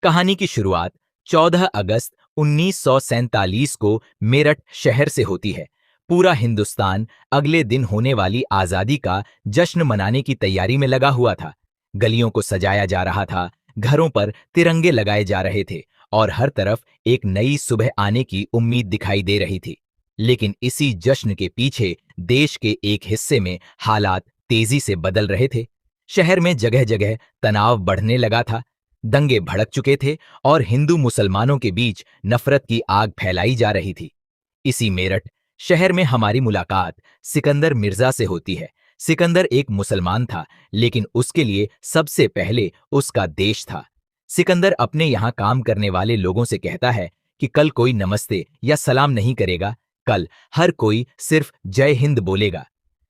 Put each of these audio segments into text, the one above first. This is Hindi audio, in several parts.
कहानी की शुरुआत 14 अगस्त 1947 को मेरठ शहर से होती है। पूरा हिंदुस्तान अगले दिन होने वाली आजादी का जश्न मनाने की तैयारी में लगा हुआ था। गलियों को सजाया जा रहा था, घरों पर तिरंगे लगाए जा रहे थे और हर तरफ एक नई सुबह आने की उम्मीद दिखाई दे रही थी। लेकिन इसी जश्न के पीछे देश के एक हिस्से में हालात तेजी से बदल रहे थे। शहर में जगह जगह तनाव बढ़ने लगा था, दंगे भड़क चुके थे और हिंदू मुसलमानों के बीच नफरत की आग फैलाई जा रही थी। इसी मेरठ शहर में हमारी मुलाकात सिकंदर मिर्जा से होती है। सिकंदर एक मुसलमान था, लेकिन उसके लिए सबसे पहले उसका देश था। सिकंदर अपने यहाँ काम करने वाले लोगों से कहता है कि कल कोई नमस्ते या सलाम नहीं करेगा, कल हर कोई सिर्फ जय हिंद बोलेगा।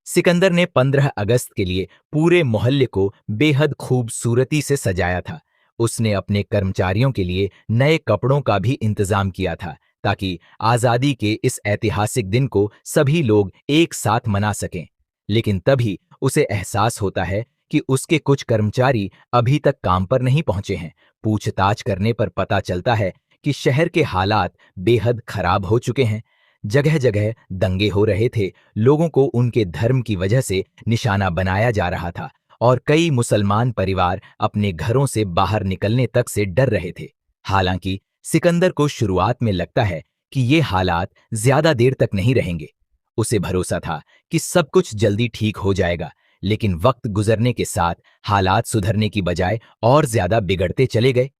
सिकंदर ने 15 अगस्त के लिए पूरे मोहल्ले को बेहद खूबसूरती से सजाया था। उसने अपने कर्मचारियों के लिए नए कपड़ों का भी इंतजाम किया था, ताकि आजादी के इस ऐतिहासिक दिन को सभी लोग एक साथ मना सकें। लेकिन तभी उसे एहसास होता है कि उसके कुछ कर्मचारी अभी तक काम पर नहीं पहुंचे हैं। पूछताछ करने पर पता चलता है कि शहर के हालात बेहद खराब हो चुके हैं। जगह जगह दंगे हो रहे थे, लोगों को उनके धर्म की वजह से निशाना बनाया जा रहा था और कई मुसलमान परिवार अपने घरों से बाहर निकलने तक से डर रहे थे। हालांकि सिकंदर को शुरुआत में लगता है कि ये हालात ज्यादा देर तक नहीं रहेंगे। उसे भरोसा था कि सब कुछ जल्दी ठीक हो जाएगा, लेकिन वक्त गुजरने के साथ हालात सुधरने की बजाय और ज्यादा बिगड़ते चले गए।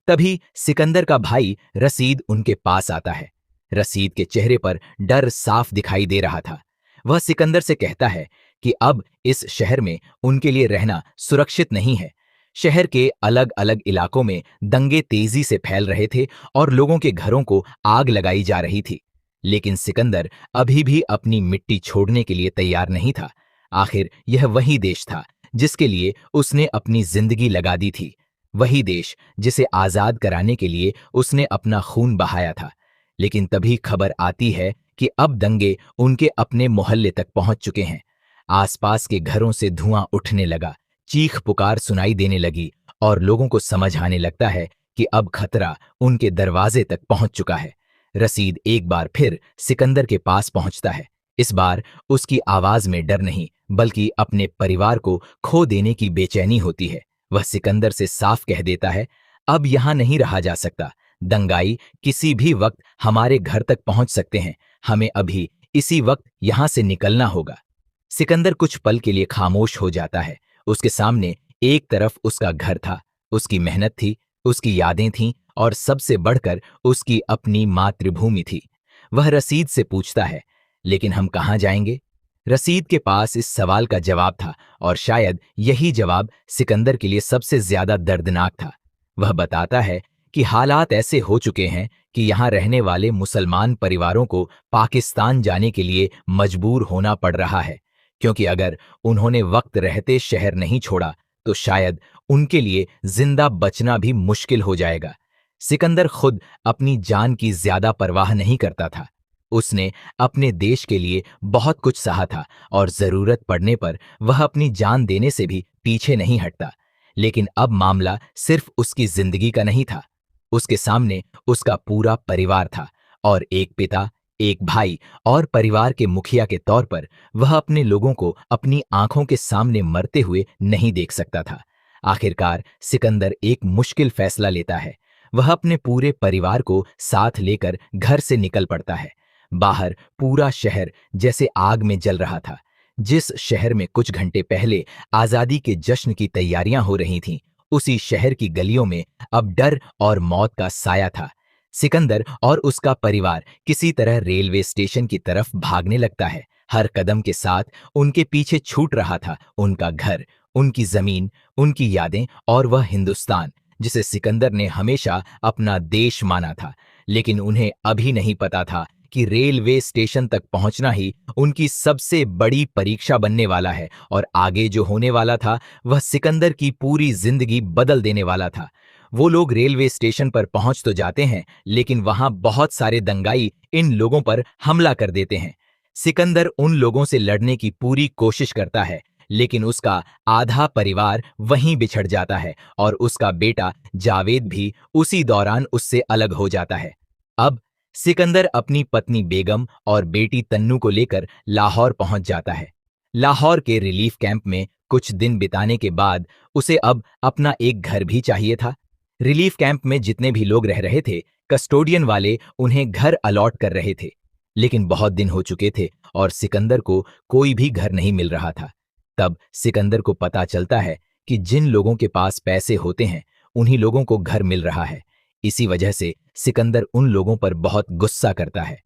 तभी सिकंदर का भाई रसीद उनके पास आता है। रसीद के चेहरे पर डर साफ दिखाई दे रहा था। वह सिकंदर से कहता है कि अब इस शहर में उनके लिए रहना सुरक्षित नहीं है। शहर के अलग अलग इलाकों में दंगे तेजी से फैल रहे थे और लोगों के घरों को आग लगाई जा रही थी। लेकिन सिकंदर अभी भी अपनी मिट्टी छोड़ने के लिए तैयार नहीं था। आखिर यह वही देश था जिसके लिए उसने अपनी जिंदगी लगा दी थी, वही देश जिसे आजाद कराने के लिए उसने अपना खून बहाया था। लेकिन तभी खबर आती है कि अब दंगे उनके अपने मोहल्ले तक पहुंच चुके हैं। आसपास के घरों से धुआं उठने लगा, चीख पुकार सुनाई देने लगी और लोगों को समझ आने लगता है कि अब खतरा उनके दरवाजे तक पहुंच चुका है। रसीद एक बार फिर सिकंदर के पास पहुंचता है। इस बार उसकी आवाज में डर नहीं, बल्कि अपने परिवार को खो देने की बेचैनी होती है। वह सिकंदर से साफ कह देता है, अब यहां नहीं रहा जा सकता। दंगाई किसी भी वक्त हमारे घर तक पहुंच सकते हैं। हमें अभी इसी वक्त यहां से निकलना होगा। सिकंदर कुछ पल के लिए खामोश हो जाता है। उसके सामने एक तरफ उसका घर था, उसकी मेहनत थी, उसकी यादें थीं और सबसे बढ़कर उसकी अपनी मातृभूमि थी। वह रसीद से पूछता है, लेकिन हम कहां जाएंगे? रसीद के पास इस सवाल का जवाब था और शायद यही जवाब सिकंदर के लिए सबसे ज्यादा दर्दनाक था। वह बताता है कि हालात ऐसे हो चुके हैं कि यहां रहने वाले मुसलमान परिवारों को पाकिस्तान जाने के लिए मजबूर होना पड़ रहा है, क्योंकि अगर उन्होंने वक्त रहते शहर नहीं छोड़ा तो शायद उनके लिए जिंदा बचना भी मुश्किल हो जाएगा। सिकंदर खुद अपनी जान की ज्यादा परवाह नहीं करता था। उसने अपने देश के लिए बहुत कुछ सहा था और जरूरत पड़ने पर वह अपनी जान देने से भी पीछे नहीं हटता। लेकिन अब मामला सिर्फ उसकी जिंदगी का नहीं था। उसके सामने उसका पूरा परिवार था और एक पिता, एक भाई और परिवार के मुखिया के तौर पर वह अपने लोगों को अपनी आंखों के सामने मरते हुए नहीं देख सकता था। आखिरकार सिकंदर एक मुश्किल फैसला लेता है। वह अपने पूरे परिवार को साथ लेकर घर से निकल पड़ता है। बाहर पूरा शहर जैसे आग में जल रहा था। जिस शहर में कुछ घंटे पहले आजादी के जश्न की तैयारियां हो रही थीं, उसी शहर की गलियों में अब डर और मौत का साया था। सिकंदर और उसका परिवार किसी तरह रेलवे स्टेशन की तरफ भागने लगता है। हर कदम के साथ उनके पीछे छूट रहा था उनका घर, उनकी जमीन, उनकी यादें और वह हिंदुस्तान जिसे सिकंदर ने हमेशा अपना देश माना था। लेकिन उन्हें अभी नहीं पता था कि रेलवे स्टेशन तक पहुंचना ही उनकी सबसे बड़ी परीक्षा बनने वाला है और आगे जो होने वाला था वह सिकंदर की पूरी जिंदगी बदल देने वाला था। वो लोग रेलवे स्टेशन पर पहुंच तो जाते हैं, लेकिन वहां बहुत सारे दंगाई इन लोगों पर हमला कर देते हैं। सिकंदर उन लोगों से लड़ने की पूरी कोशिश करता है, लेकिन उसका आधा परिवार वहीं बिछड़ जाता है और उसका बेटा जावेद भी उसी दौरान उससे अलग हो जाता है। अब सिकंदर अपनी पत्नी बेगम और बेटी तन्नू को लेकर लाहौर पहुंच जाता है। लाहौर के रिलीफ कैंप में कुछ दिन बिताने के बाद उसे अब अपना एक घर भी चाहिए था। रिलीफ कैंप में जितने भी लोग रह रहे थे, कस्टोडियन वाले उन्हें घर अलॉट कर रहे थे, लेकिन बहुत दिन हो चुके थे और सिकंदर को कोई भी घर नहीं मिल रहा था। तब सिकंदर को पता चलता है कि जिन लोगों के पास पैसे होते हैं उन्हीं लोगों को घर मिल रहा है। इसी वजह से सिकंदर उन लोगों पर बहुत गुस्सा करता है।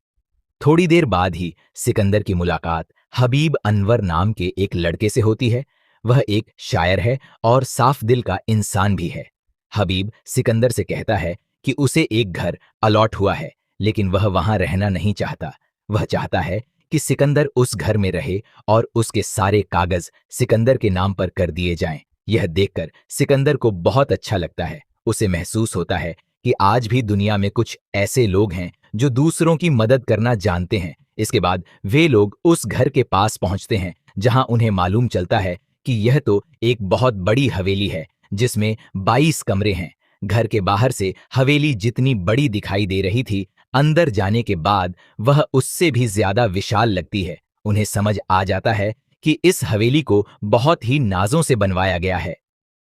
थोड़ी देर बाद ही सिकंदर की मुलाकात हबीब अनवर नाम के एक लड़के से होती है। वह एक शायर है और साफ दिल का इंसान भी है। हबीब सिकंदर से कहता है कि उसे एक घर अलॉट हुआ है, लेकिन वह वहां रहना नहीं चाहता। वह चाहता है कि सिकंदर उस घर में रहे और उसके सारे कागज सिकंदर के नाम पर कर दिए जाएं। यह देखकर सिकंदर को बहुत अच्छा लगता है। उसे महसूस होता है कि आज भी दुनिया में कुछ ऐसे लोग हैं जो दूसरों की मदद करना जानते हैं। इसके बाद वे लोग उस घर के पास पहुंचते हैं जहां उन्हें मालूम चलता है कि यह तो एक बहुत बड़ी हवेली है जिसमें 22 कमरे हैं। घर के बाहर से हवेली जितनी बड़ी दिखाई दे रही थी, अंदर जाने के बाद वह उससे भी ज्यादा विशाल लगती है। उन्हें समझ आ जाता है कि इस हवेली को बहुत ही नाजों से बनवाया गया है।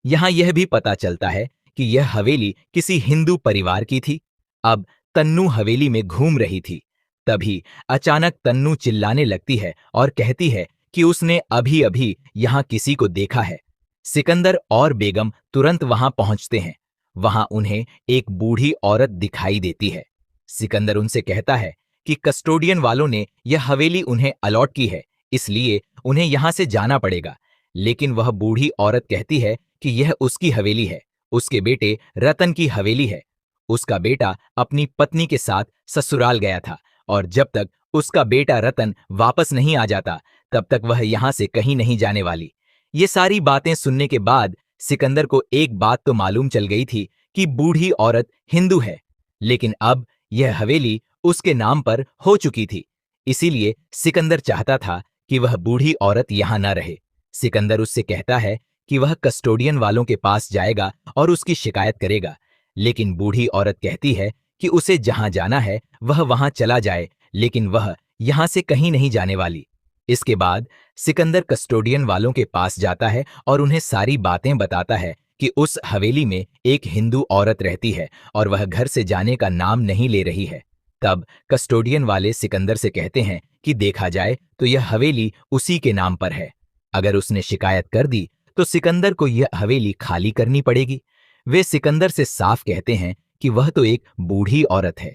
यहां यह भी पता चलता है कि यह हवेली किसी हिंदू परिवार की थी। अब तन्नू हवेली में घूम रही थी। तभी अचानक तन्नू चिल्लाने लगती है और कहती है कि उसने अभी अभी यहां किसी को देखा है। सिकंदर और बेगम तुरंत वहां पहुंचते हैं। वहां उन्हें एक बूढ़ी औरत दिखाई देती है। सिकंदर उनसे कहता है कि कस्टोडियन वालों ने यह हवेली उन्हें अलॉट की है, इसलिए उन्हें यहां से जाना पड़ेगा। लेकिन वह बूढ़ी औरत कहती है कि यह उसकी हवेली है, उसके बेटे रतन की हवेली है। उसका बेटा अपनी पत्नी के साथ ससुराल गया था और जब तक उसका बेटा रतन वापस नहीं आ जाता तब तक वह यहां से कहीं नहीं जाने वाली। ये सारी बातें सुनने के बाद सिकंदर को एक बात तो मालूम चल गई थी कि बूढ़ी औरत हिंदू है, लेकिन अब यह हवेली उसके नाम पर हो चुकी थी। इसीलिए सिकंदर चाहता था कि वह बूढ़ी औरत यहां न रहे। सिकंदर उससे कहता है कि वह कस्टोडियन वालों के पास जाएगा और उसकी शिकायत करेगा, लेकिन बूढ़ी औरत कहती है कि उसे जहां जाना है वह वहां चला जाए, लेकिन वह यहां से कहीं नहीं जाने वाली। इसके बाद सिकंदर कस्टोडियन वालों के पास जाता है और उन्हें सारी बातें बताता है कि उस हवेली में एक हिंदू औरत रहती है और वह घर से जाने का नाम नहीं ले रही है। तब कस्टोडियन वाले सिकंदर से कहते हैं कि देखा जाए तो यह हवेली उसी के नाम पर है। अगर उसने शिकायत कर दी तो सिकंदर को यह हवेली खाली करनी पड़ेगी। वे सिकंदर से साफ कहते हैं कि वह तो एक बूढ़ी औरत है,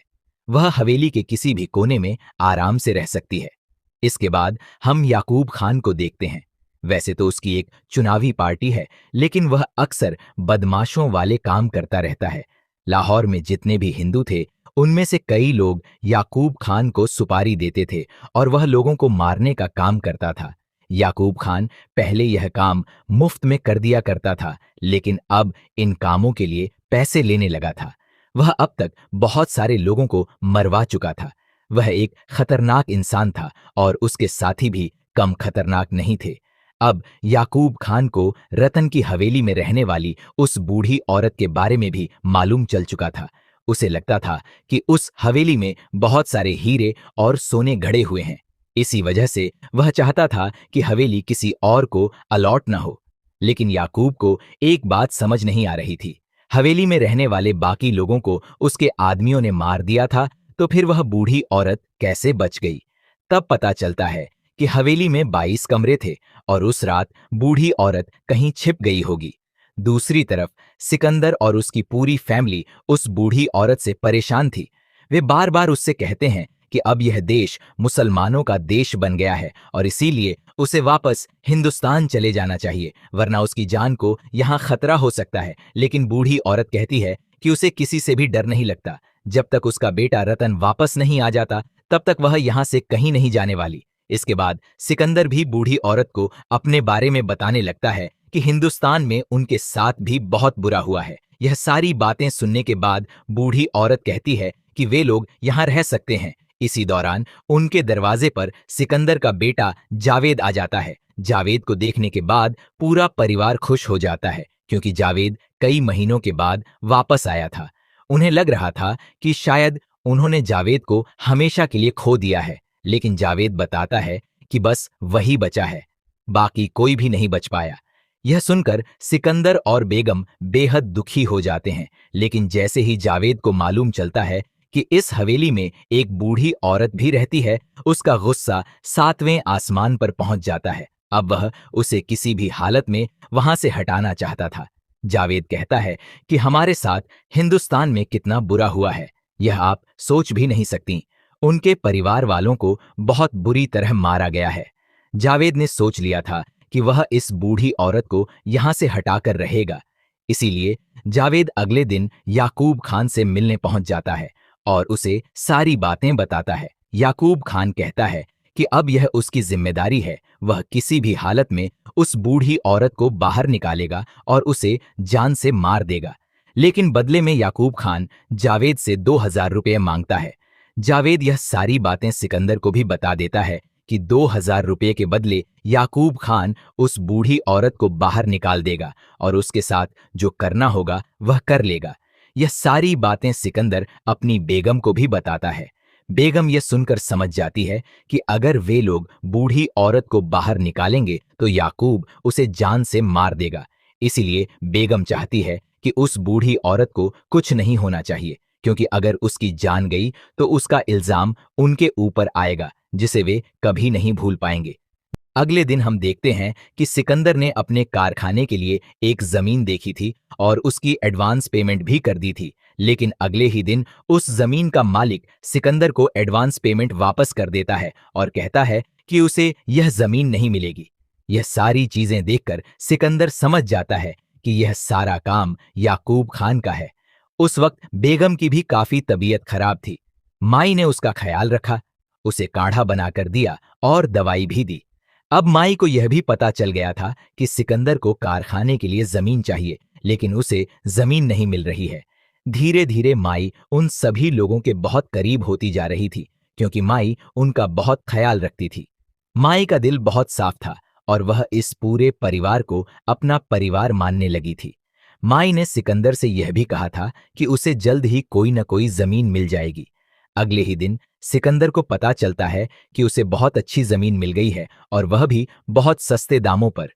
वह हवेली के किसी भी कोने में आराम से रह सकती है। इसके बाद हम याकूब खान को देखते हैं। वैसे तो उसकी एक चुनावी पार्टी है, लेकिन वह अक्सर बदमाशों वाले काम करता रहता है। लाहौर में जितने भी हिंदू थे उनमें से कई लोग याकूब खान को सुपारी देते थे और वह लोगों को मारने का काम करता था। याकूब खान पहले यह काम मुफ्त में कर दिया करता था, लेकिन अब इन कामों के लिए पैसे लेने लगा था। वह अब तक बहुत सारे लोगों को मरवा चुका था। वह एक खतरनाक इंसान था और उसके साथी भी कम खतरनाक नहीं थे। अब याकूब खान को रतन की हवेली में रहने वाली उस बूढ़ी औरत के बारे में भी मालूम चल चुका था। उसे लगता था कि उस हवेली में बहुत सारे हीरे और सोने गड़े हुए हैं। इसी वजह से वह चाहता था कि हवेली किसी और को अलॉट न हो। लेकिन याकूब को एक बात समझ नहीं आ रही थी। हवेली में रहने वाले बाकी लोगों को उसके आदमियों ने मार दिया था, तो फिर वह बूढ़ी औरत कैसे बच गई? तब पता चलता है कि हवेली में 22 कमरे थे और उस रात बूढ़ी औरत कहीं छिप गई होगी। दूसरी तरफ सिकंदर और उसकी पूरी फैमिली उस बूढ़ी औरत से परेशान थी। वे बार बार उससे कहते हैं कि अब यह देश मुसलमानों का देश बन गया है और इसीलिए उसे वापस हिंदुस्तान चले जाना चाहिए, वरना उसकी जान को यहाँ खतरा हो सकता है। लेकिन बूढ़ी औरत कहती है कि उसे किसी से भी डर नहीं लगता। जब तक उसका बेटा रतन वापस नहीं आ जाता तब तक वह यहाँ से कहीं नहीं जाने वाली। इसके बाद सिकंदर भी बूढ़ी औरत को अपने बारे में बताने लगता है कि हिंदुस्तान में उनके साथ भी बहुत बुरा हुआ है। यह सारी बातें सुनने के बाद बूढ़ी औरत कहती है कि वे लोग यहाँ रह सकते हैं। इसी दौरान उनके दरवाजे पर सिकंदर का बेटा जावेद आ जाता है। जावेद को देखने के बाद पूरा परिवार खुश हो जाता है क्योंकि जावेद कई महीनों के बाद वापस आया था। उन्हें लग रहा था कि शायद उन्होंने जावेद को हमेशा के लिए खो दिया है, लेकिन जावेद बताता है कि बस वही बचा है, बाकी कोई भी नहीं बच पाया। यह सुनकर सिकंदर और बेगम बेहद दुखी हो जाते हैं, लेकिन जैसे ही जावेद को मालूम चलता है कि इस हवेली में एक बूढ़ी औरत भी रहती है, उसका गुस्सा 7वें आसमान पर पहुंच जाता है। अब वह उसे किसी भी हालत में वहां से हटाना चाहता था। जावेद कहता है कि हमारे साथ हिंदुस्तान में कितना बुरा हुआ है, यह आप सोच भी नहीं सकती। उनके परिवार वालों को बहुत बुरी तरह मारा गया है। जावेद ने सोच लिया था कि वह इस बूढ़ी औरत को यहां से हटाकर रहेगा। इसीलिए जावेद अगले दिन याकूब खान से मिलने पहुंच जाता है और उसे सारी बातें बताता है। याकूब खान कहता है कि अब यह उसकी जिम्मेदारी है, वह किसी भी हालत में उस बूढ़ी औरत को बाहर निकालेगा और उसे जान से मार देगा। लेकिन बदले में याकूब खान जावेद से 2000 रुपये मांगता है। जावेद यह सारी बातें सिकंदर को भी बता देता है कि 2000 रुपये के बदले याकूब खान उस बूढ़ी औरत को बाहर निकाल देगा और उसके साथ जो करना होगा वह कर लेगा। यह सारी बातें सिकंदर अपनी बेगम को भी बताता है। बेगम यह सुनकर समझ जाती है कि अगर वे लोग बूढ़ी औरत को बाहर निकालेंगे तो याकूब उसे जान से मार देगा। इसीलिए बेगम चाहती है कि उस बूढ़ी औरत को कुछ नहीं होना चाहिए, क्योंकि अगर उसकी जान गई तो उसका इल्जाम उनके ऊपर आएगा, जिसे वे कभी नहीं भूल पाएंगे। अगले दिन हम देखते हैं कि सिकंदर ने अपने कारखाने के लिए एक जमीन देखी थी और उसकी एडवांस पेमेंट भी कर दी थी, लेकिन अगले ही दिन उस जमीन का मालिक सिकंदर को एडवांस पेमेंट वापस कर देता है और कहता है कि उसे यह जमीन नहीं मिलेगी। यह सारी चीजें देखकर सिकंदर समझ जाता है कि यह सारा काम याकूब खान का है। उस वक्त बेगम की भी काफी तबीयत खराब थी। माई ने उसका ख्याल रखा, उसे काढ़ा बनाकर दिया और दवाई भी दी। अब माई को यह भी पता चल गया था कि सिकंदर को कारखाने के लिए जमीन चाहिए, लेकिन उसे जमीन नहीं मिल रही है। धीरे धीरे माई उन सभी लोगों के बहुत करीब होती जा रही थी, क्योंकि माई उनका बहुत ख्याल रखती थी। माई का दिल बहुत साफ था और वह इस पूरे परिवार को अपना परिवार मानने लगी थी। माई ने सिकंदर से यह भी कहा था कि उसे जल्द ही कोई न कोई जमीन मिल जाएगी। अगले ही दिन सिकंदर को पता चलता है कि उसे बहुत अच्छी जमीन मिल गई है और वह भी बहुत सस्ते दामों पर।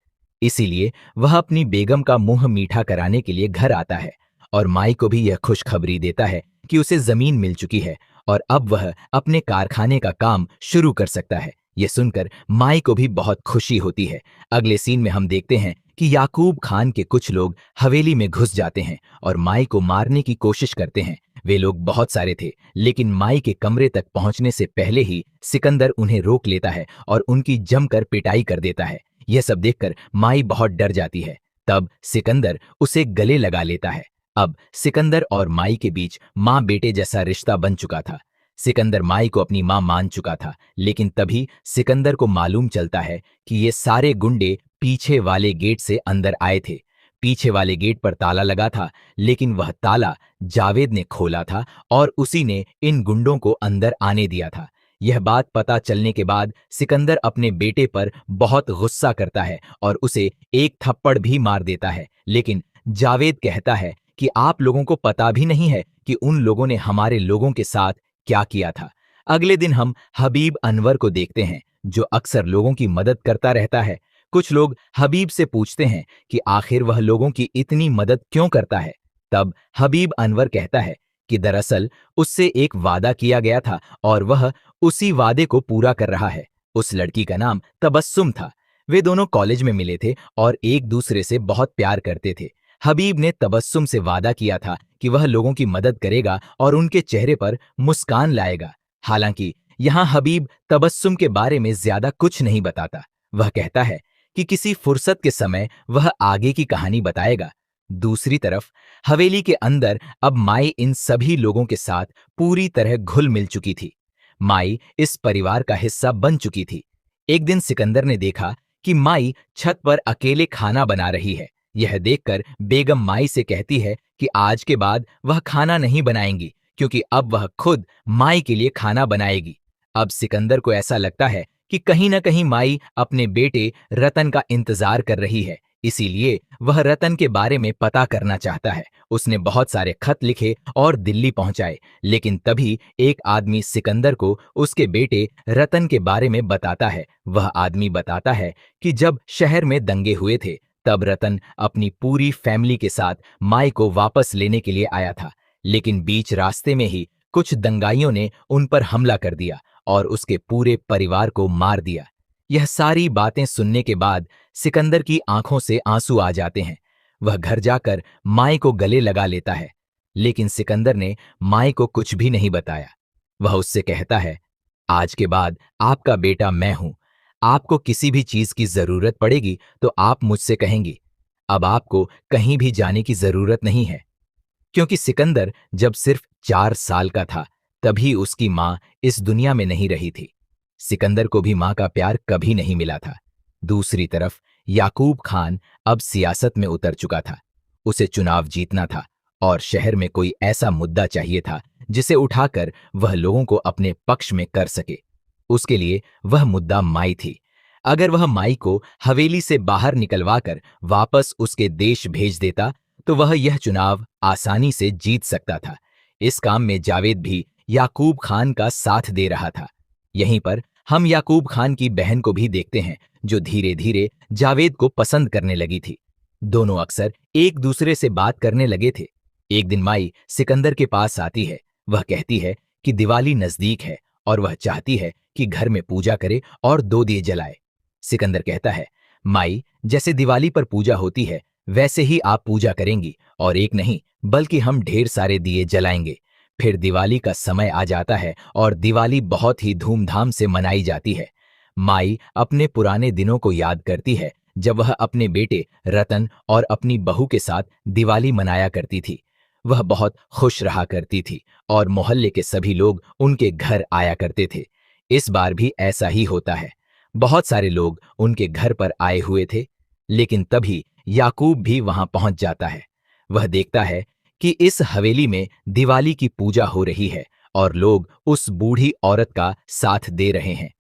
इसीलिए वह अपनी बेगम का मुंह मीठा कराने के लिए घर आता है और माई को भी यह खुशखबरी देता है कि उसे जमीन मिल चुकी है और अब वह अपने कारखाने का काम शुरू कर सकता है। यह सुनकर माई को भी बहुत खुशी होती है। अगले सीन में हम देखते हैं कि याकूब खान के कुछ लोग हवेली में घुस जाते हैं और माई को मारने की कोशिश करते हैं। वे लोग बहुत सारे थे, लेकिन माई के कमरे तक पहुंचने से पहले ही सिकंदर उन्हें रोक लेता है और उनकी जमकर पिटाई कर देता है। यह सब देखकर माई बहुत डर जाती है। तब सिकंदर उसे गले लगा लेता है। अब सिकंदर और माई के बीच माँ बेटे जैसा रिश्ता बन चुका था। सिकंदर माई को अपनी माँ मान चुका था, लेकिन तभी सिकंदर को मालूम चलता है कि ये सारे गुंडे पीछे वाले गेट से अंदर आए थे। पीछे वाले गेट पर ताला लगा था, लेकिन वह ताला जावेद ने खोला था और उसी ने इन गुंडों को अंदर आने दिया था। यह बात पता चलने के बाद सिकंदर अपने बेटे पर बहुत गुस्सा करता है और उसे एक थप्पड़ भी मार देता है, लेकिन जावेद कहता है कि आप लोगों को पता भी नहीं है कि उन लोगों ने हमारे लोगों के साथ क्या किया था। अगले दिन हम हबीब अनवर को देखते हैं, जो अक्सर लोगों की मदद करता रहता है। कुछ लोग हबीब से पूछते हैं कि आखिर वह लोगों की इतनी मदद क्यों करता है। तब हबीब अनवर कहता है कि दरअसल उससे एक वादा किया गया था और वह उसी वादे को पूरा कर रहा है। उस लड़की का नाम तबस्सुम था। वे दोनों कॉलेज में मिले थे और एक दूसरे से बहुत प्यार करते थे। हबीब ने तबस्सुम से वादा किया था कि वह लोगों की मदद करेगा और उनके चेहरे पर मुस्कान लाएगा। हालांकि यहाँ हबीब तबस्सुम के बारे में ज्यादा कुछ नहीं बताता। वह कहता है कि किसी फुर्सत के समय वह आगे की कहानी बताएगा। दूसरी तरफ हवेली के अंदर अब माई इन सभी लोगों के साथ पूरी तरह घुल मिल चुकी थी। माई इस परिवार का हिस्सा बन चुकी थी। एक दिन सिकंदर ने देखा कि माई छत पर अकेले खाना बना रही है। यह देखकर बेगम माई से कहती है कि आज के बाद वह खाना नहीं बनाएंगी, क्योंकि अब वह खुद माई के लिए खाना बनाएगी। अब सिकंदर को ऐसा लगता है कि कहीं न कहीं माई अपने बेटे रतन का इंतजार कर रही है, इसीलिए वह रतन के बारे में पता करना चाहता है। उसने बहुत सारे खत लिखे और दिल्ली पहुंचाए, लेकिन तभी एक आदमी सिकंदर को उसके बेटे रतन के बारे में बताता है। वह आदमी बताता है कि जब शहर में दंगे हुए थे, तब रतन अपनी पूरी फैमिली के साथ माई को वापस लेने के लिए आया था, लेकिन बीच रास्ते में ही कुछ दंगाइयों ने उन पर हमला कर दिया और उसके पूरे परिवार को मार दिया। यह सारी बातें सुनने के बाद सिकंदर की आंखों से आंसू आ जाते हैं। वह घर जाकर माई को गले लगा लेता है, लेकिन सिकंदर ने माई को कुछ भी नहीं बताया। वह उससे कहता है, आज के बाद आपका बेटा मैं हूं। आपको किसी भी चीज की जरूरत पड़ेगी तो आप मुझसे कहेंगी। अब आपको कहीं भी जाने की जरूरत नहीं है। क्योंकि सिकंदर जब सिर्फ 4 साल का था, तभी उसकी मां इस दुनिया में नहीं रही थी। सिकंदर को भी मां का प्यार कभी नहीं मिला था। दूसरी तरफ याकूब खान अब सियासत में उतर चुका था। उसे चुनाव जीतना था और शहर में कोई ऐसा मुद्दा चाहिए था जिसे उठाकर वह लोगों को अपने पक्ष में कर सके। उसके लिए वह मुद्दा माई थी। अगर वह माई को हवेली से बाहर निकलवाकर वापस उसके देश भेज देता तो वह यह चुनाव आसानी से जीत सकता था। इस काम में जावेद भी याकूब खान का साथ दे रहा था। यहीं पर हम याकूब खान की बहन को भी देखते हैं, जो धीरे धीरे जावेद को पसंद करने लगी थी। दोनों अक्सर एक दूसरे से बात करने लगे थे। एक दिन माई सिकंदर के पास आती है। वह कहती है कि दिवाली नजदीक है और वह चाहती है कि घर में पूजा करे और 2 दिए जलाए। सिकंदर कहता है, माई, जैसे दिवाली पर पूजा होती है वैसे ही आप पूजा करेंगी, और एक नहीं बल्कि हम ढेर सारे दिए जलाएंगे। फिर दिवाली का समय आ जाता है और दिवाली बहुत ही धूमधाम से मनाई जाती है। माई अपने पुराने दिनों को याद करती है, जब वह अपने बेटे रतन और अपनी बहू के साथ दिवाली मनाया करती थी। वह बहुत खुश रहा करती थी और मोहल्ले के सभी लोग उनके घर आया करते थे। इस बार भी ऐसा ही होता है। बहुत सारे लोग उनके घर पर आए हुए थे, लेकिन तभी याकूब भी वहां पहुंच जाता है। वह देखता है कि इस हवेली में दिवाली की पूजा हो रही है और लोग उस बूढ़ी औरत का साथ दे रहे हैं।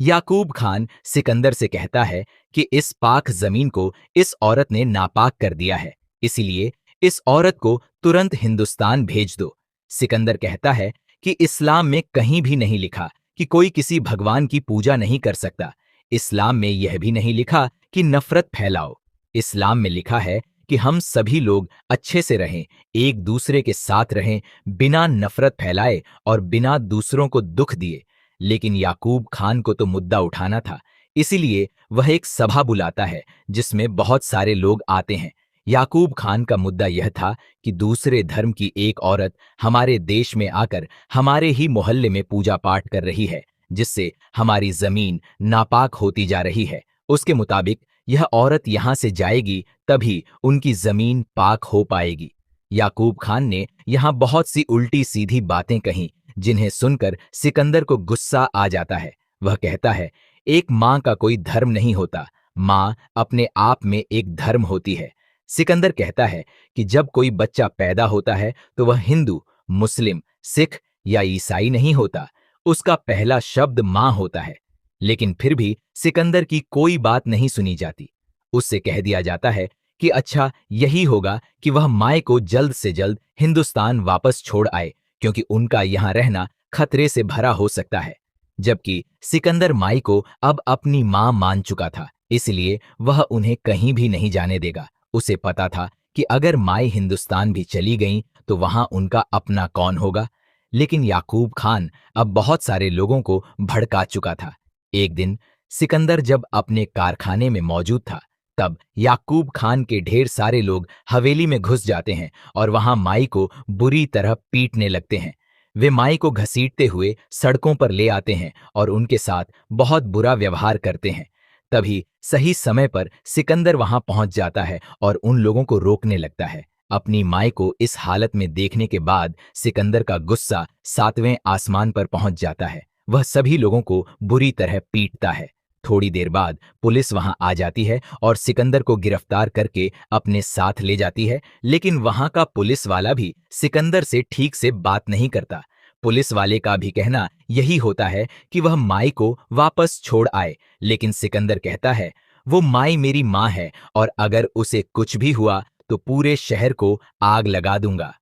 याकूब खान सिकंदर से कहता है कि इस पाक जमीन को इस औरत ने नापाक कर दिया है, इसीलिए इस औरत को तुरंत हिंदुस्तान भेज दो। सिकंदर कहता है कि इस्लाम में कहीं भी नहीं लिखा कि कोई किसी भगवान की पूजा नहीं कर सकता। इस्लाम में यह भी नहीं लिखा कि नफरत फैलाओ। इस्लाम में लिखा है कि हम सभी लोग अच्छे से रहें, एक दूसरे के साथ रहें, बिना नफरत फैलाए और बिना दूसरों को दुख दिए। लेकिन याकूब खान को तो मुद्दा उठाना था, इसीलिए वह एक सभा बुलाता है जिसमें बहुत सारे लोग आते हैं। याकूब खान का मुद्दा यह था कि दूसरे धर्म की एक औरत हमारे देश में आकर हमारे ही मोहल्ले में पूजा पाठ कर रही है, जिससे हमारी जमीन नापाक होती जा रही है। उसके मुताबिक यह औरत यहां से जाएगी तभी उनकी जमीन पाक हो पाएगी। याकूब खान ने यहां बहुत सी उल्टी सीधी बातें कहीं, जिन्हें सुनकर सिकंदर को गुस्सा आ जाता है। वह कहता है, एक मां का कोई धर्म नहीं होता, मां अपने आप में एक धर्म होती है। सिकंदर कहता है कि जब कोई बच्चा पैदा होता है तो वह हिंदू, मुस्लिम, सिख या ईसाई नहीं होता, उसका पहला शब्द मां होता है। लेकिन फिर भी सिकंदर की कोई बात नहीं सुनी जाती। उससे कह दिया जाता है कि अच्छा यही होगा कि वह माई को जल्द से जल्द हिंदुस्तान वापस छोड़ आए, क्योंकि उनका यहां रहना खतरे से भरा हो सकता है। जबकि सिकंदर माई को अब अपनी मां मान चुका था, इसलिए वह उन्हें कहीं भी नहीं जाने देगा। उसे पता था कि अगर माई हिंदुस्तान भी चली गई तो वहां उनका अपना कौन होगा। लेकिन याकूब खान अब बहुत सारे लोगों को भड़का चुका था। एक दिन सिकंदर जब अपने कारखाने में मौजूद था, तब याकूब खान के ढेर सारे लोग हवेली में घुस जाते हैं और वहां माई को बुरी तरह पीटने लगते हैं। वे माई को घसीटते हुए सड़कों पर ले आते हैं और उनके साथ बहुत बुरा व्यवहार करते हैं। तभी सही समय पर सिकंदर वहां पहुंच जाता है और उन लोगों को रोकने लगता है। अपनी माई को इस हालत में देखने के बाद सिकंदर का गुस्सा 7वें आसमान पर पहुंच जाता है। वह सभी लोगों को बुरी तरह पीटता है। थोड़ी देर बाद पुलिस वहां आ जाती है और सिकंदर को गिरफ्तार करके अपने साथ ले जाती है, लेकिन वहां का पुलिस वाला भी सिकंदर से ठीक से बात नहीं करता। पुलिस वाले का भी कहना यही होता है कि वह माई को वापस छोड़ आए, लेकिन सिकंदर कहता है वो माई मेरी माँ है और अगर उसे कुछ भी हुआ तो पूरे शहर को आग लगा दूंगा।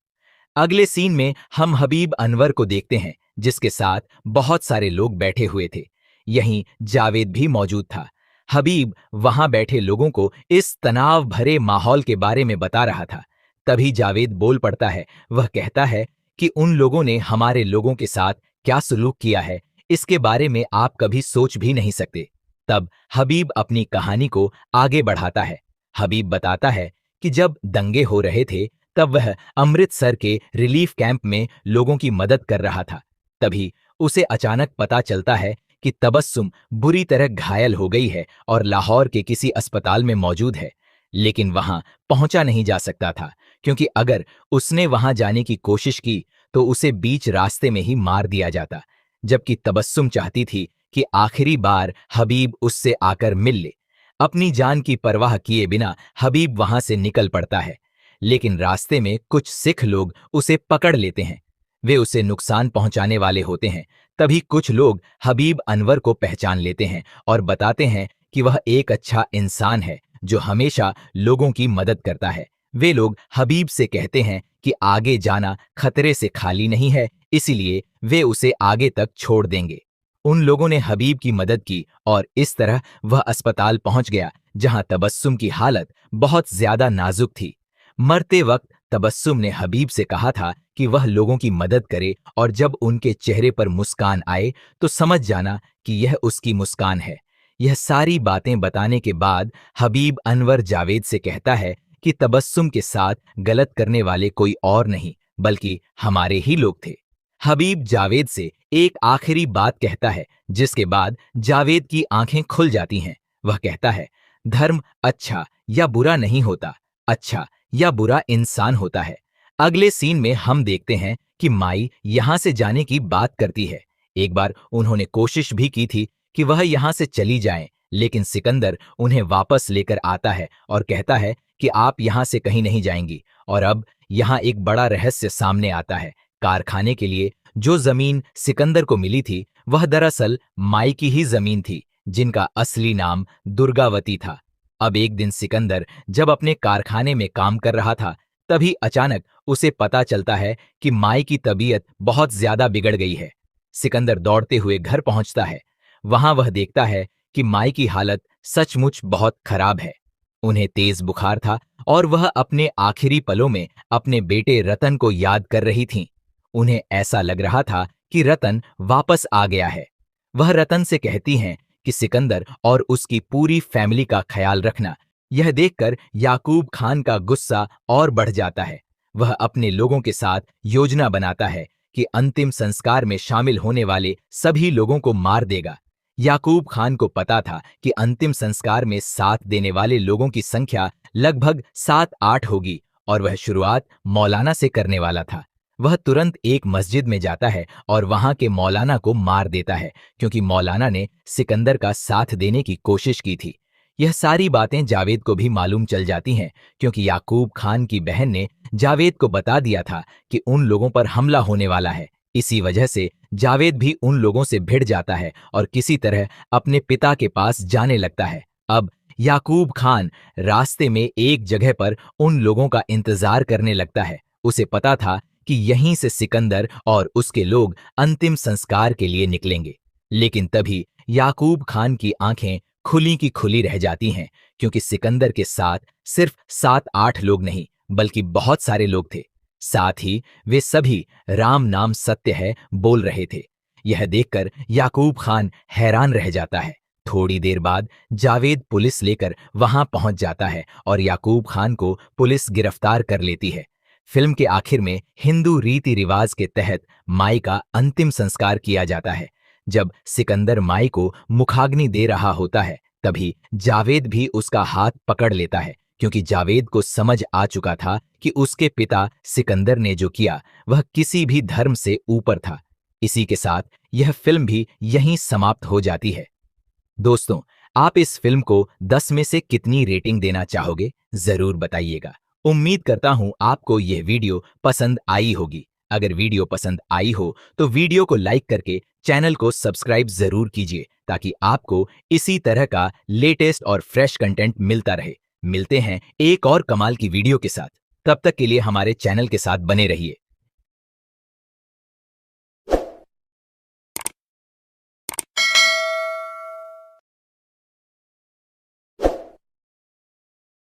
अगले सीन में हम हबीब अनवर को देखते हैं, जिसके साथ बहुत सारे लोग बैठे हुए थे। यहीं जावेद भी मौजूद था। हबीब वहां बैठे लोगों को इस तनाव भरे माहौल के बारे में बता रहा था। तभी जावेद बोल पड़ता है। वह कहता है कि उन लोगों ने हमारे लोगों के साथ क्या सलूक किया है, इसके बारे में आप कभी सोच भी नहीं सकते। तब हबीब अपनी कहानी को आगे बढ़ाता है। हबीब बताता है कि जब दंगे हो रहे थे तब वह अमृतसर के रिलीफ कैंप में लोगों की मदद कर रहा था। तभी उसे अचानक पता चलता है कि तबस्सुम बुरी तरह घायल हो गई है और लाहौर के किसी अस्पताल में मौजूद है, लेकिन वहां पहुंचा नहीं जा सकता था, क्योंकि अगर उसने वहां जाने की कोशिश की तो उसे बीच रास्ते में ही मार दिया जाता। जबकि तबस्सुम चाहती थी कि आखिरी बार हबीब उससे आकर मिल ले। अपनी जान की परवाह किए बिना हबीब वहां से निकल पड़ता है, लेकिन रास्ते में कुछ सिख लोग उसे पकड़ लेते हैं। वे उसे नुकसान पहुंचाने वाले होते हैं। तभी कुछ लोग हबीब अनवर को पहचान लेते हैं और बताते हैं कि वह एक अच्छा इंसान है जो हमेशा लोगों की मदद करता है। वे लोग हबीब से कहते हैं कि आगे जाना खतरे से खाली नहीं है, इसीलिए वे उसे आगे तक छोड़ देंगे। उन लोगों ने हबीब की मदद की और इस तरह वह अस्पताल पहुंच गया, जहां तबस्सुम की हालत बहुत ज्यादा नाजुक थी। मरते वक्त तबस्सुम ने हबीब से कहा था कि वह लोगों की मदद करे और जब उनके चेहरे पर मुस्कान आए तो समझ जाना कि यह उसकी मुस्कान है। यह सारी बातें बताने के बाद हबीब अनवर जावेद से कहता है कि तबस्सुम के साथ गलत करने वाले कोई और नहीं बल्कि हमारे ही लोग थे। हबीब जावेद से एक आखिरी बात कहता है, जिसके बाद जावेद की आंखें खुल जाती हैं। वह कहता है, धर्म अच्छा या बुरा नहीं होता, अच्छा या बुरा इंसान होता है। अगले सीन में हम देखते हैं कि माई यहां से जाने की बात करती है। एक बार उन्होंने कोशिश भी की थी कि वह यहां से चली जाएं, लेकिन सिकंदर उन्हें वापस लेकर आता है और कहता है कि आप यहां से कहीं नहीं जाएंगी। और अब यहां एक बड़ा रहस्य सामने आता है। कारखाने के लिए जो जमीन सिकंदर को मिली थी वह दरअसल माई की ही जमीन थी, जिनका असली नाम दुर्गावती था। अब एक दिन सिकंदर जब अपने कारखाने में काम कर रहा था, तभी अचानक उसे पता चलता है कि माई की तबीयत बहुत ज्यादा बिगड़ गई है। सिकंदर दौड़ते हुए घर पहुंचता है। वहां वह देखता है कि माई की हालत सचमुच बहुत खराब है। उन्हें तेज बुखार था और वह अपने आखिरी पलों में अपने बेटे रतन को याद कर रही थीं। उन्हें ऐसा लग रहा था कि रतन वापस आ गया है। वह रतन से कहती हैं कि सिकंदर और उसकी पूरी फैमिली का ख्याल रखना। यह देखकर याकूब खान का गुस्सा और बढ़ जाता है। वह अपने लोगों के साथ योजना बनाता है कि अंतिम संस्कार में शामिल होने वाले सभी लोगों को मार देगा। याकूब खान को पता था कि अंतिम संस्कार में साथ देने वाले लोगों की संख्या लगभग 7-8 होगी और वह शुरुआत मौलाना से करने वाला था। वह तुरंत एक मस्जिद में जाता है और वहां के मौलाना को मार देता है, क्योंकि मौलाना ने सिकंदर का साथ देने की कोशिश की थी। यह सारी बातें जावेद को भी मालूम चल जाती हैं, क्योंकि याकूब खान की बहन ने जावेद को बता दिया था कि उन लोगों पर हमला होने वाला है। इसी वजह से जावेद भी उन लोगों से भिड़ जाता है और किसी तरह अपने पिता के पास जाने लगता है। अब याकूब खान रास्ते में एक जगह पर उन लोगों का इंतजार करने लगता है। उसे पता था कि यहीं से सिकंदर और उसके लोग अंतिम संस्कार के लिए निकलेंगे। लेकिन तभी याकूब खान की आंखें खुली की खुली रह जाती हैं, क्योंकि सिकंदर के साथ सिर्फ 7-8 लोग नहीं बल्कि बहुत सारे लोग थे। साथ ही वे सभी राम नाम सत्य है बोल रहे थे। यह देखकर याकूब खान हैरान रह जाता है। थोड़ी देर बाद जावेद पुलिस लेकर वहां पहुंच जाता है और याकूब खान को पुलिस गिरफ्तार कर लेती है। फिल्म के आखिर में हिंदू रीति रिवाज के तहत माई का अंतिम संस्कार किया जाता है। जब सिकंदर माई को मुखाग्नि दे रहा होता है, तभी जावेद भी उसका हाथ पकड़ लेता है, क्योंकि जावेद को समझ आ चुका था कि उसके पिता सिकंदर ने जो किया वह किसी भी धर्म से ऊपर था। इसी के साथ यह फिल्म भी यहीं समाप्त हो जाती है। दोस्तों, आप इस फिल्म को 10 में से कितनी रेटिंग देना चाहोगे, जरूर बताइएगा। उम्मीद करता हूं आपको यह वीडियो पसंद आई होगी। अगर वीडियो पसंद आई हो तो वीडियो को लाइक करके चैनल को सब्सक्राइब जरूर कीजिए ताकि आपको इसी तरह का लेटेस्ट और फ्रेश कंटेंट मिलता रहे। मिलते हैं एक और कमाल की वीडियो के साथ। तब तक के लिए हमारे चैनल के साथ बने रहिए।